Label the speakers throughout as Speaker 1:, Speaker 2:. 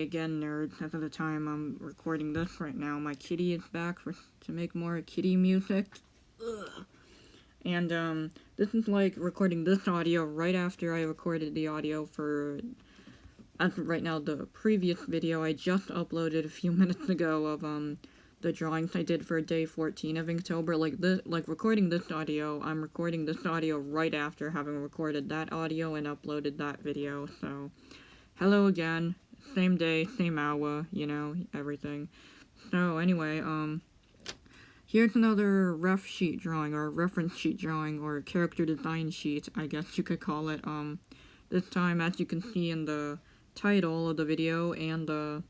Speaker 1: again, nerds. As of the time I'm recording this right now, my kitty is back to make more kitty music. Ugh. And, this is like recording this audio right after I recorded the audio for, as of right now, the previous video I just uploaded a few minutes ago of, the drawings I did for day 14 of Inktober. Recording this audio, I'm recording this audio right after having recorded that audio and uploaded that video, so hello again. Same day, same hour, everything. So anyway, here's another ref sheet drawing, or reference sheet drawing, or character design sheet, I guess you could call it. This time, as you can see in the title of the video and the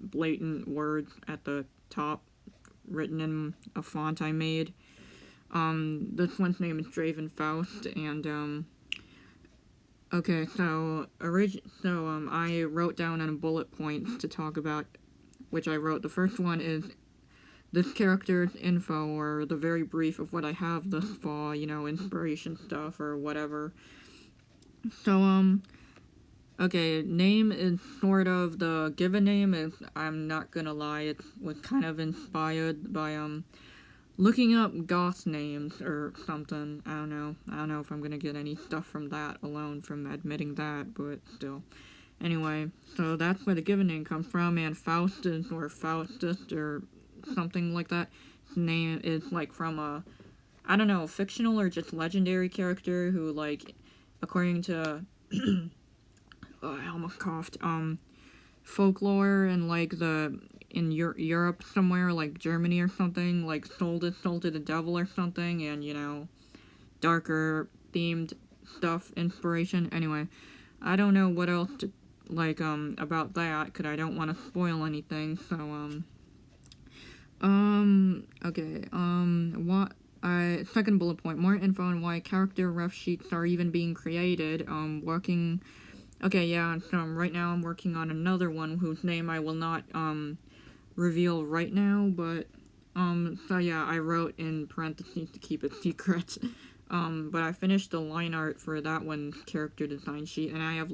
Speaker 1: blatant words at the top, written in a font I made. This one's name is Draven Faust, and, okay, so I wrote down on bullet points to talk about, which I wrote. The first one is this character's info, or the very brief of what I have thus far, inspiration stuff or whatever. So, okay, name is sort of, the given name is, I'm not gonna lie, it was kind of inspired by, looking up goth names or something. I don't know if I'm gonna get any stuff from that alone, from admitting that, but still. Anyway, so that's where the given name comes from, and Faustus, or Faustus, or something like that. His name is, from a, I don't know, fictional or just legendary character who, according to, oh, I almost coughed, folklore and, in Europe somewhere, Germany or something, sold to the devil or something, and, darker themed stuff, inspiration. Anyway, I don't know what else to, about that, because I don't want to spoil anything, so, okay, second bullet point, more info on why character ref sheets are even being created, okay, yeah, so right now I'm working on another one whose name I will not, reveal right now, but, so yeah, I wrote in parentheses to keep it secret, but I finished the line art for that one's character design sheet, and I have,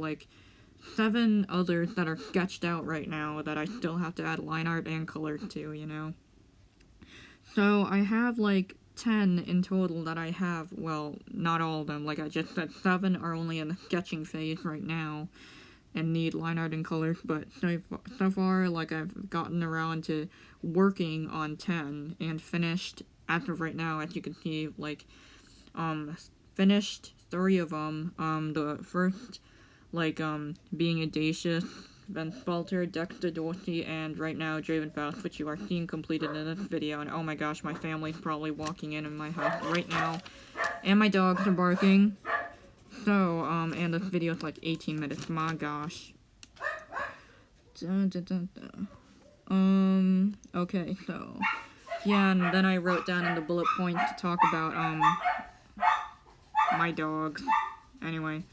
Speaker 1: 7 others that are sketched out right now that I still have to add line art and color to, So I have, 10 in total that I have, well, not all of them, like I just said, 7 are only in the sketching phase right now, and need line art and colors, but so far, I've gotten around to working on 10, and finished, as of right now, as you can see, finished 3 of them, the first, being Audacious, Van Spalter, Dexter Dorsey, and right now, Draven Faust, which you are seeing completed in this video, and oh my gosh, my family's probably walking in my house right now, and my dogs are barking. So, and this video is 18 minutes, my gosh. Okay, so, yeah, and then I wrote down in the bullet points to talk about, my dogs. Anyway.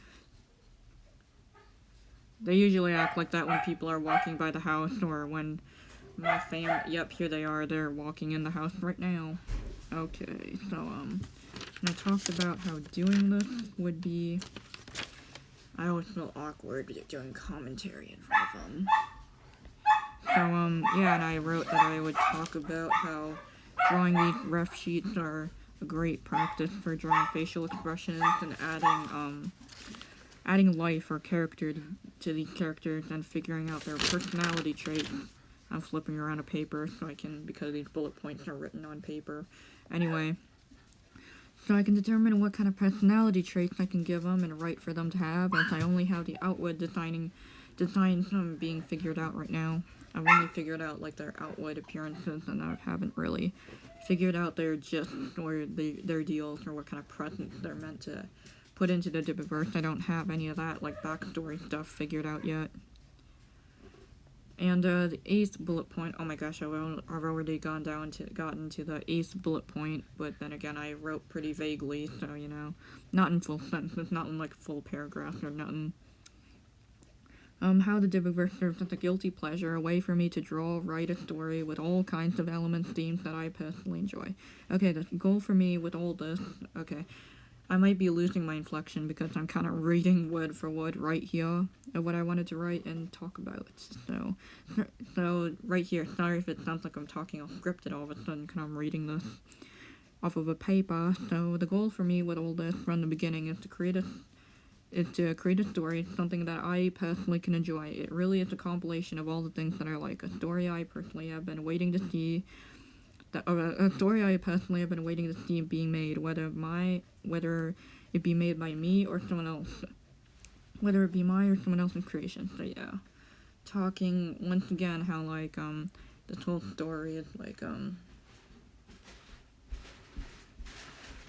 Speaker 1: They usually act like that when people are walking by the house, or when my yep, here they are, they're walking in the house right now. Okay, so, I talked about how doing this would be, I always feel awkward doing commentary in front of them. So, yeah, and I wrote that I would talk about how drawing these ref sheets are a great practice for drawing facial expressions and adding life or character to these characters and figuring out their personality traits. I'm flipping around a paper so I can, because these bullet points are written on paper. Anyway, so I can determine what kind of personality traits I can give them and write for them to have, as I only have the outward designs being figured out right now. I've only figured out, their outward appearances, and I haven't really figured out their gist, or their deals, or what kind of presence they're meant to put into the Dybbuk. I don't have any of that, backstory stuff figured out yet. And, the 8th bullet point, oh my gosh, I've already gotten to the 8th bullet point, but then again, I wrote pretty vaguely, so, not in full sentences, not in, full paragraphs or nothing. How the Dybbuk serves as a guilty pleasure, a way for me to write a story with all kinds of elements, themes that I personally enjoy. Okay, the goal for me with all this, okay, I might be losing my inflection because I'm kind of reading word for word right here of what I wanted to write and talk about. So right here, sorry if it sounds like I'm talking all scripted all of a sudden because I'm reading this off of a paper. So the goal for me with all this from the beginning is to create a story, something that I personally can enjoy. It really is a compilation of all the things that I like. A story I personally have been waiting to see. A story I personally have been waiting to see being made, whether it be made by me or someone else, whether it be mine or someone else's creation. So yeah, talking once again how like this whole story is like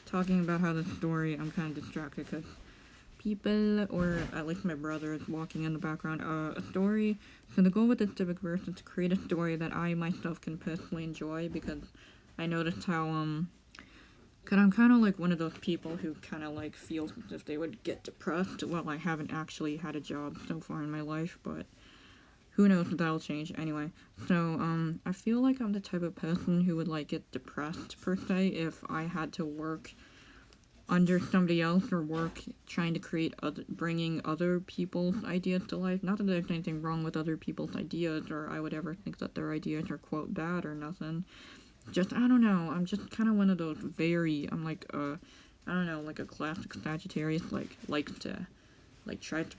Speaker 1: talking about how the story, I'm kind of distracted because people, or at least my brother, is walking in the background. A story. So the goal with this Dybbuk verse is to create a story that I myself can personally enjoy, because I noticed how cause I'm kind of like one of those people who kind of like feels as if they would get depressed. Well, I haven't actually had a job so far in my life, but who knows if that'll change. Anyway, so I feel like I'm the type of person who would like get depressed per se if I had to work under somebody else or work trying to bringing other people's ideas to life. Not that there's anything wrong with other people's ideas, or I would ever think that their ideas are quote bad or nothing. Just, I don't know, I'm just kind of one of those I'm like I don't know, like a classic Sagittarius, likes to try to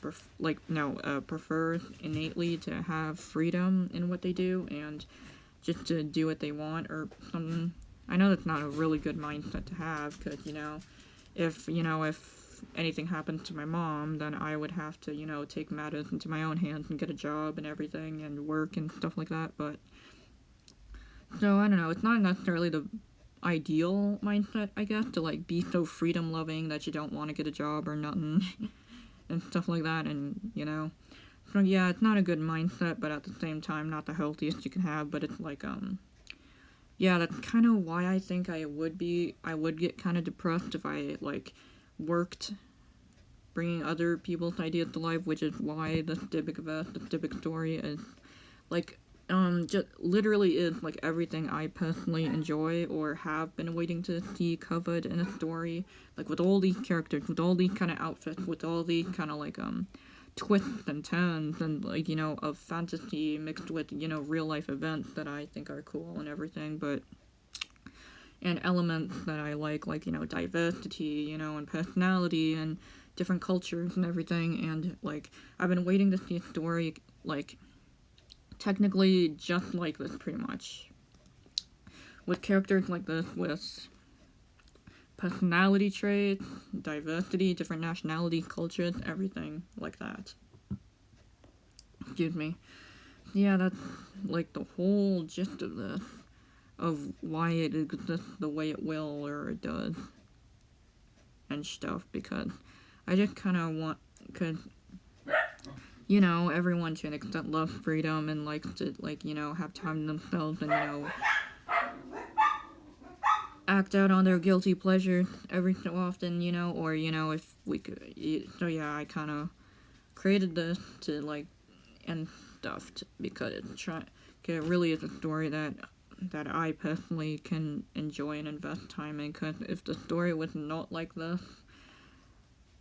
Speaker 1: prefers innately to have freedom in what they do and just to do what they want or something. I know that's not a really good mindset to have, because if anything happens to my mom, then I would have to take matters into my own hands and get a job and everything and work and stuff like that. But so I don't know, it's not necessarily the ideal mindset, I guess, to like be so freedom loving that you don't want to get a job or nothing and stuff like that. And so yeah, it's not a good mindset, but at the same time not the healthiest you can have. But it's like yeah, that's kind of why I think I would get kind of depressed if I like worked bringing other people's ideas to life, which is why this Dybbuk story is like just literally is like everything I personally enjoy or have been waiting to see covered in a story, like with all these characters, with all these kind of outfits, with all these kind of like twists and turns and like of fantasy mixed with real life events that I think are cool and everything, but and elements that I like diversity, and personality and different cultures and everything. And like I've been waiting to see a story like technically just like this, pretty much, with characters like this, with personality traits, diversity, different nationalities, cultures, everything like that. Excuse me. Yeah, that's like the whole gist of this, of why it exists the way it will or it does and stuff, because I just kind of want, because everyone to an extent loves freedom and likes to have time to themselves and act out on their guilty pleasure every so often, or if we could. So yeah, I kind of created this to and stuff because it really is a story that I personally can enjoy and invest time in. Because if the story was not like this,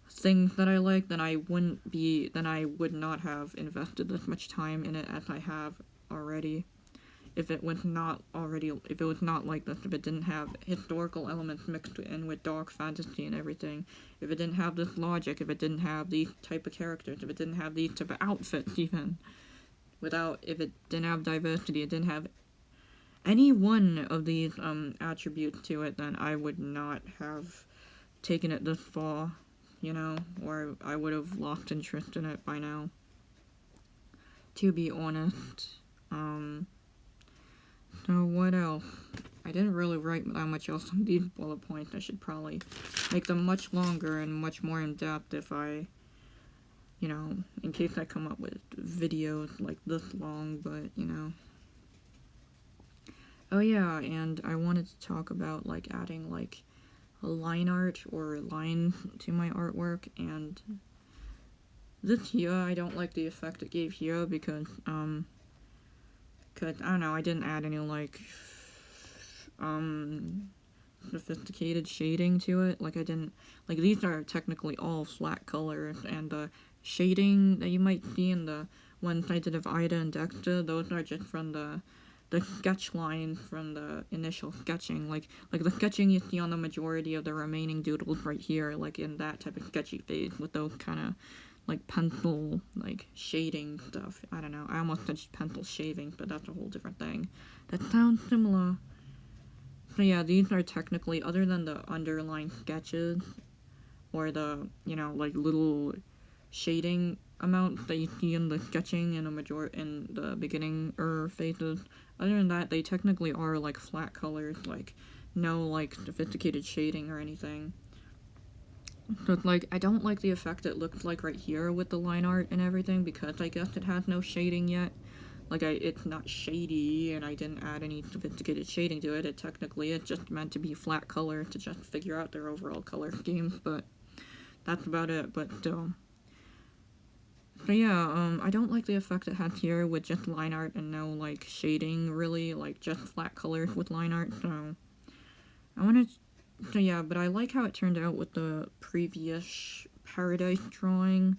Speaker 1: things that I like, then I would not have invested this much time in it as I have already. If it was not like this, if it didn't have historical elements mixed in with dark fantasy and everything, if it didn't have this logic, if it didn't have these type of characters, if it didn't have these type of outfits even, if it didn't have diversity, it didn't have any one of these attributes to it, then I would not have taken it this far, or I would have lost interest in it by now, to be honest. So what else? I didn't really write that much else on these bullet points. I should probably make them much longer and much more in-depth if I, in case I come up with videos like this long, but, Oh yeah, and I wanted to talk about, adding, a line art or lines to my artwork, and this here, I don't like the effect it gave here because I don't know, I didn't add any, sophisticated shading to it. Like, I didn't, like, these are technically all flat colors, and the shading that you might see in the ones I did of Ida and Dexter, those are just from the sketch line from the initial sketching, like the sketching you see on the majority of the remaining doodles right here, like in that type of sketchy phase with those kind of like pencil, like shading stuff. I don't know, I almost said pencil shaving, but that's a whole different thing. That sounds similar. So yeah, these are technically, other than the underline sketches, or the, you know, like little shading amounts that you see in the sketching in the beginning phases, other than that, they technically are like flat colors, like no like sophisticated shading or anything. So it's like, I don't like the effect it looks like right here with the line art and everything, because I guess it has no shading yet. Like, it's not shady, and I didn't add any sophisticated shading to it. It technically, it's just meant to be flat color to just figure out their overall color schemes, but that's about it. But still. So yeah, I don't like the effect it has here with just line art and no, like, shading, really, like, just flat colors with line art, so so yeah, but I like how it turned out with the previous Paradise drawing,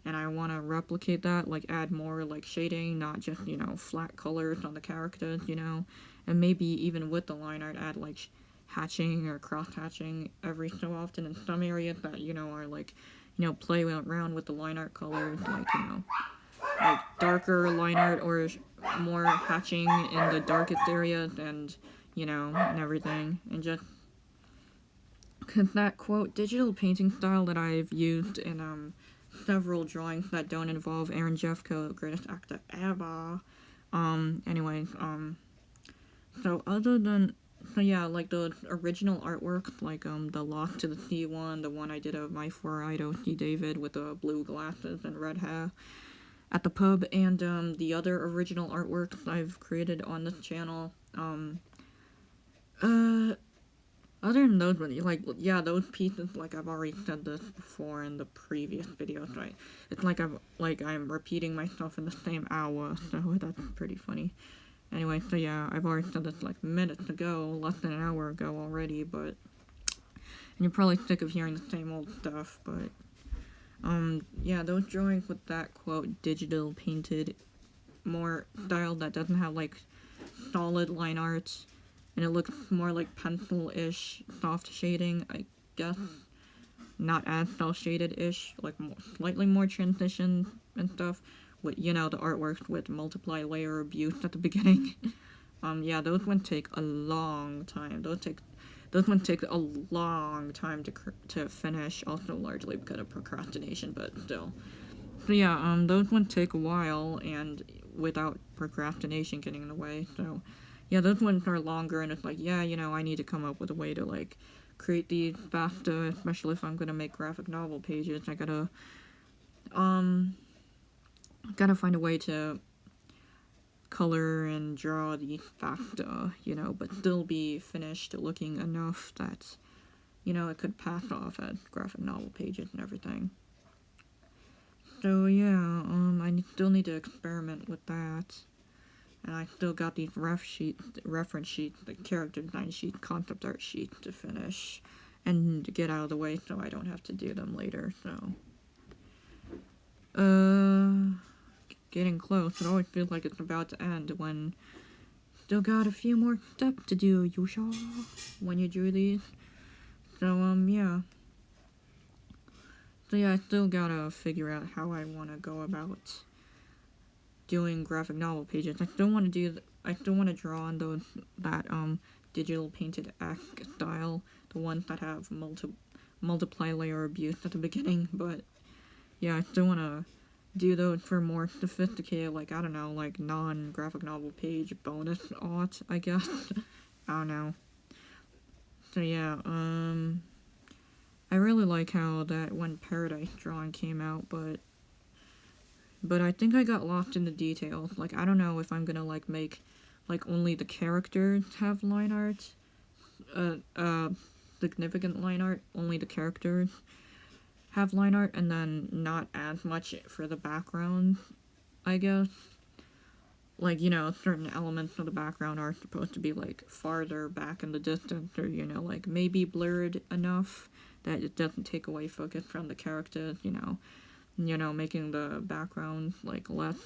Speaker 1: and I want to replicate that, like, add more, like, shading, not just, you know, flat colors on the characters, you know, and maybe even with the line art, add, like, hatching or cross-hatching every so often in some areas that, you know, are, like, you know, play around with the line art colors, like, you know, like, darker line art or more hatching in the darkest areas, and, you know, and everything, and just, because that, quote, digital painting style that I've used in, several drawings that don't involve Aaron Jeffco, greatest actor ever. Anyways, so other than, so yeah, like the original artwork, like, the Lost to the Sea one, the one I did of my four-eyed OC David with the blue glasses and red hair at the pub, and, the other original artworks I've created on this channel, other than those, like, yeah, those pieces, like, I've already said this before in the previous videos, right? It's like I'm repeating myself in the same hour, so that's pretty funny. Anyway, so yeah, I've already said this, like, minutes ago, less than an hour ago already, but, and you're probably sick of hearing the same old stuff, but, yeah, those drawings with that, quote, digital painted, more style that doesn't have, like, solid line art, and it looks more like pencil-ish soft shading, I guess. Not as cel-shaded-ish, like slightly more transition and stuff. With, you know, the artwork with multiply layer abuse at the beginning. Yeah, those ones take a long time. Those ones take a long time to finish, also largely because of procrastination, but still. So yeah, those ones take a while, and without procrastination getting in the way, so yeah, those ones are longer, and it's like, yeah, you know, I need to come up with a way to, like, create these faster, especially if I'm gonna make graphic novel pages. I gotta find a way to color and draw these faster, you know, but still be finished looking enough that, you know, it could pass off as graphic novel pages and everything. So yeah, I still need to experiment with that. And I still got these reference sheets, the character design sheets, concept art sheets to finish and to get out of the way so I don't have to do them later, so. Getting close. It always feels like it's about to end when still got a few more steps to do, Yusha, when you drew these. So, yeah. So yeah, I still gotta figure out how I want to go about doing graphic novel pages. I still want to draw on those that digital painted style, the ones that have multiply layer abuse at the beginning, but yeah, I still want to do those for more sophisticated, like, I don't know, like, non-graphic novel page bonus art, I guess. I don't know. So yeah, I really like how that When Paradise drawing came out, but I think I got lost in the details. Like, I don't know if I'm gonna, like, make, like, only the characters have line art. Significant line art. Only the characters have line art, and then not as much for the background, I guess. like, you know, certain elements of the background are supposed to be, like, farther back in the distance, or, you know, like, maybe blurred enough that it doesn't take away focus from the characters, you know, making the background, like, less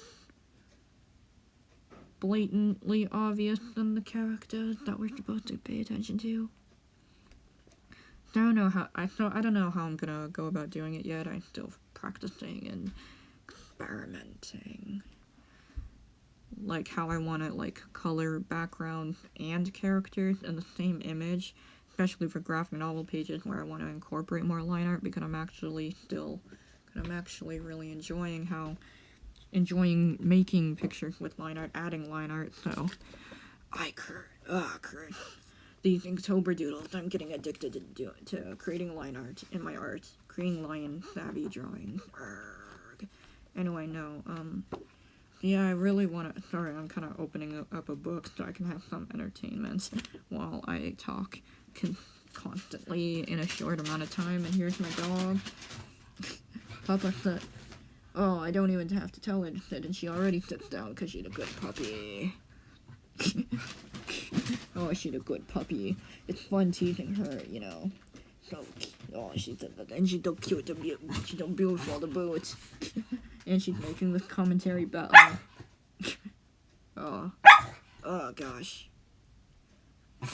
Speaker 1: blatantly obvious than the characters that we're supposed to pay attention to. I don't know how I'm gonna go about doing it yet. I'm still practicing and experimenting. Like, how I want to, like, color background and characters in the same image, especially for graphic novel pages where I want to incorporate more line art, because I'm actually really enjoying making pictures with line art, adding line art, so Kurt. These Inktober doodles, I'm getting addicted to creating line art in my art, creating lion savvy drawings. Arrgh. Anyway, no, yeah, I really want to, sorry, I'm kind of opening up a book so I can have some entertainment while I talk constantly in a short amount of time. And here's my dog. Papa said, oh, I don't even have to tell her to sit, and she already sits down because she's a good puppy. Oh, she's a good puppy. It's fun teasing her, you know. So, oh, she's so cute, she's so beautiful to boot. And she's making this commentary about, oh gosh.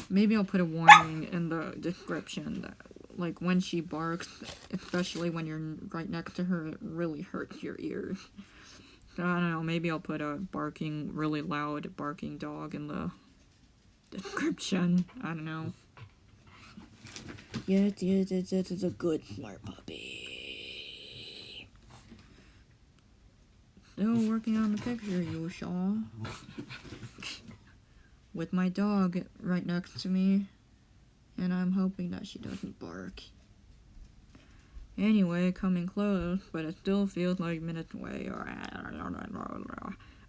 Speaker 1: Maybe I'll put a warning in the description that, like, when she barks, especially when you're right next to her, it really hurts your ears. So, I don't know, maybe I'll put a really loud barking dog in the description. I don't know. Yes, it's a good, smart puppy. Still working on the picture, you saw. With my dog right next to me. And I'm hoping that she doesn't bark. Anyway, coming close, but it still feels like minutes away.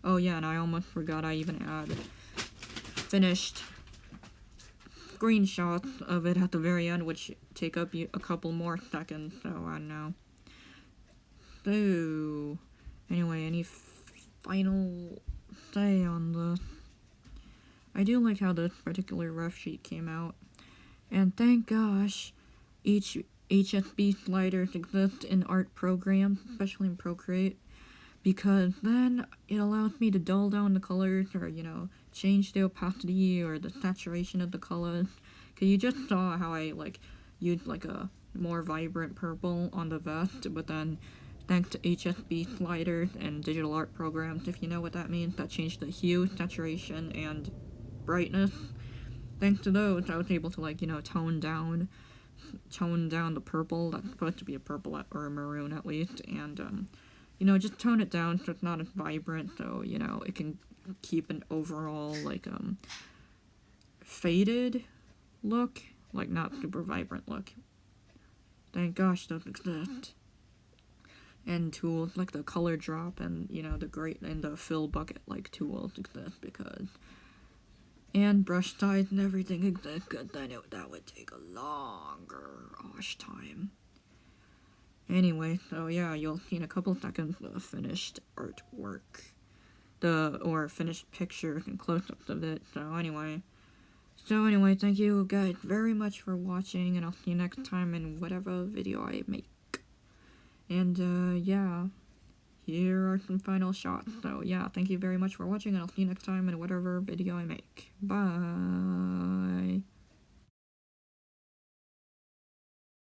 Speaker 1: Oh yeah, and I almost forgot I even had finished screenshots of it at the very end, which take up a couple more seconds, so I don't know. So, anyway, any final say on this? I do like how this particular rough sheet came out, and thank gosh, each HSB sliders exist in art programs, especially in Procreate, because then it allows me to dull down the colors, or, you know, change the opacity or the saturation of the colors. Because you just saw how I, like, used, like, a more vibrant purple on the vest, but then thanks to HSB sliders and digital art programs, if you know what that means, that changed the hue, saturation, and brightness. Thanks to those, I was able to, like, you know, tone down the purple. That's supposed to be a purple or a maroon at least, and you know, just tone it down so it's not as vibrant, so, you know, it can keep an overall, like, faded look, like, not super vibrant look. Thank gosh those exist. And tools like the color drop and, you know, the fill bucket, like, tools exist because, and brush size and everything exists, because then that would take a longer time. Anyway, so yeah, you'll see in a couple seconds the finished artwork. Or finished pictures and close-ups of it. So anyway, thank you guys very much for watching, and I'll see you next time in whatever video I make. And, yeah, here are some final shots. So yeah, thank you very much for watching, and I'll see you next time in whatever video I make. Bye!